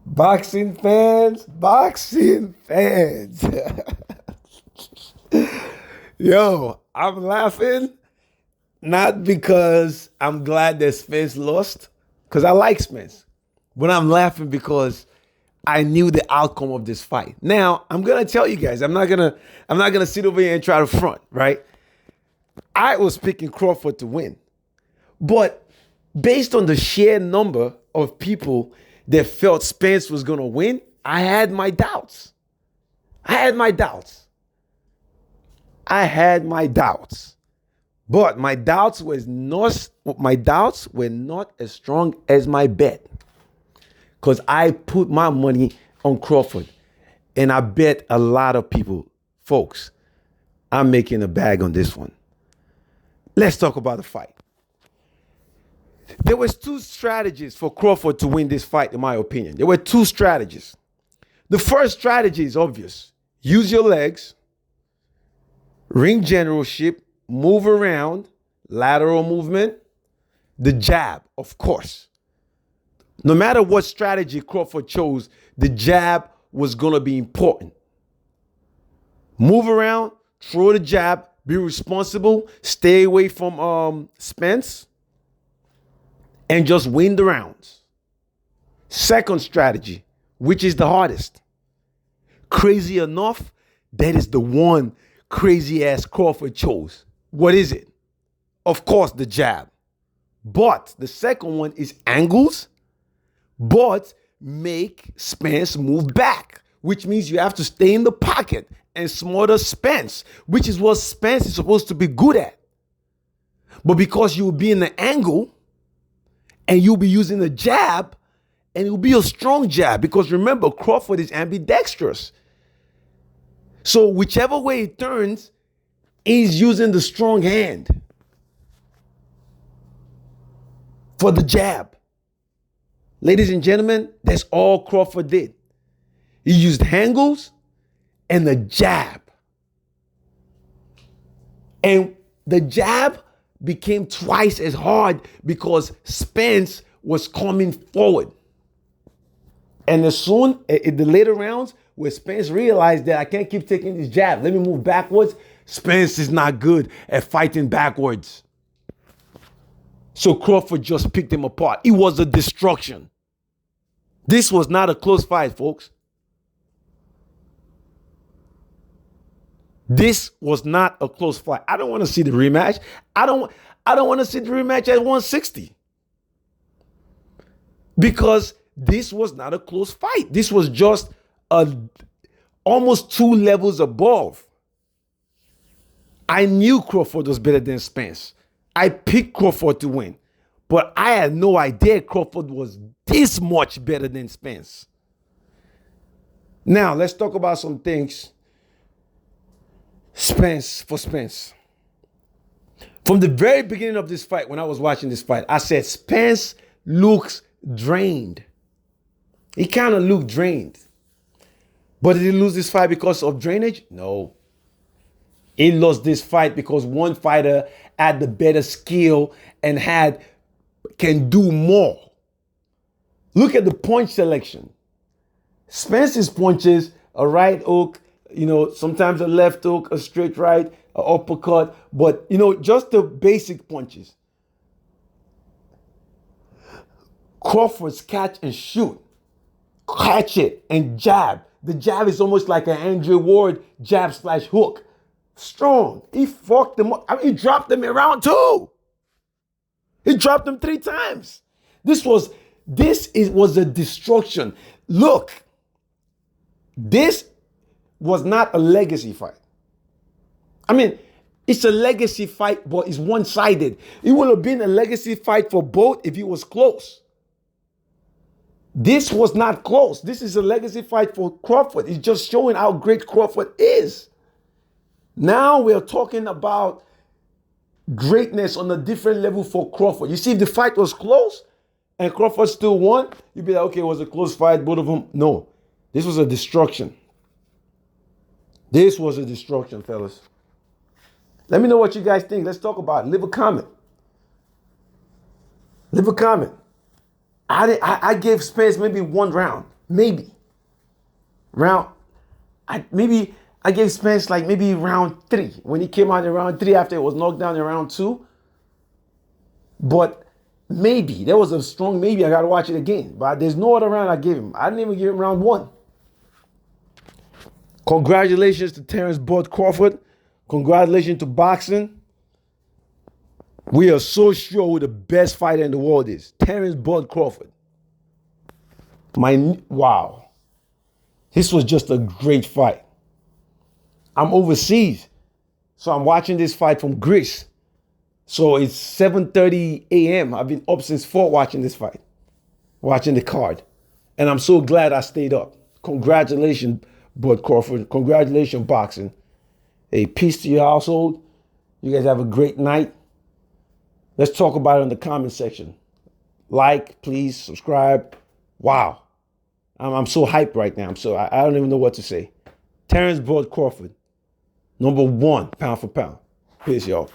Boxing fans, boxing fans. Yo, I'm laughing not because I'm glad that Spence lost, because I like Spence, but I'm laughing because I knew the outcome of this fight. Now, I'm gonna tell you guys, I'm not gonna sit over here and try to front, right? I was picking Crawford to win. But based on the sheer number of people that felt Spence was going to win, I had my doubts. I had my doubts. I had my doubts. But my doubts were not as strong as my bet. Because I put my money on Crawford. And I bet a lot of people, folks, I'm making a bag on this one. Let's talk about the fight. There was two strategies for Crawford to win this fight, in my opinion. There were two strategies. The first strategy is obvious. Use your legs, ring generalship, move around, lateral movement, the jab, of course. No matter what strategy Crawford chose, the jab was going to be important. Move around, throw the jab, be responsible, stay away from Spence, and just win the rounds. Second strategy, which is the hardest. Crazy enough, that is the one crazy ass Crawford chose. What is it? Of course, the jab. But the second one is angles, but make Spence move back, which means you have to stay in the pocket and smother Spence, which is what Spence is supposed to be good at. But because you will be in the angle, and you'll be using a jab, and it'll be a strong jab. Because remember, Crawford is ambidextrous. So whichever way it turns, he's using the strong hand for the jab. Ladies and gentlemen, that's all Crawford did. He used angles and the jab. And the jab became twice as hard because Spence was coming forward. And as soon in the later rounds, where Spence realized that I can't keep taking this jab, let me move backwards, Spence is not good at fighting backwards. So Crawford just picked him apart. It was a destruction. This was not a close fight, folks. This was not a close fight. I don't want to see the rematch. I don't want to see the rematch at 160. Because this was not a close fight. This was just almost 2 levels above. I knew Crawford was better than Spence. I picked Crawford to win. But I had no idea Crawford was this much better than Spence. Now, let's talk about some things. Spence. From the very beginning of this fight, when I was watching this fight, I said Spence looks drained. He kind of looked drained. But did he lose this fight because of drainage? No. He lost this fight because one fighter had the better skill and can do more. Look at the punch selection. Spence's punches, a right hook, sometimes a left hook, a straight right, an uppercut, but, just the basic punches. Crawford's catch and shoot. Catch it and jab. The jab is almost like an Andre Ward jab / hook. Strong. He fucked them up. He dropped them in round 2. He dropped them 3 times. This was a destruction. Look, this was not a legacy fight. It's a legacy fight, but it's one-sided. It would have been a legacy fight for both if it was close. This was not close. This is a legacy fight for Crawford. It's just showing how great Crawford is. Now we're talking about greatness on a different level for Crawford. You see, if the fight was close and Crawford still won, you'd be like, okay, it was a close fight, both of them. No, this was a destruction. This was a destruction, fellas. Let me know what you guys think. Let's talk about it. Leave a comment. I gave Spence maybe 1 round. Maybe. Maybe I gave Spence like maybe round 3. When he came out in round 3 after it was knocked down in round 2. But maybe. There was a strong maybe. I got to watch it again. But there's no other round I gave him. I didn't even give him round 1. Congratulations to Terrence Crawford. Congratulations to boxing. We are so sure who the best fighter in the world is. Terrence Crawford. Wow. This was just a great fight. I'm overseas, so I'm watching this fight from Greece. So it's 7:30 a.m. I've been up since 4 watching this fight, watching the card. And I'm so glad I stayed up. Congratulations, Bud Crawford. Congratulations, boxing. Hey, peace to your household. You guys have a great night. Let's talk about it in the comment section. Like, please, subscribe. Wow. I'm so hyped right now. I don't even know what to say. Terrence Crawford, #1, pound for pound. Peace, y'all.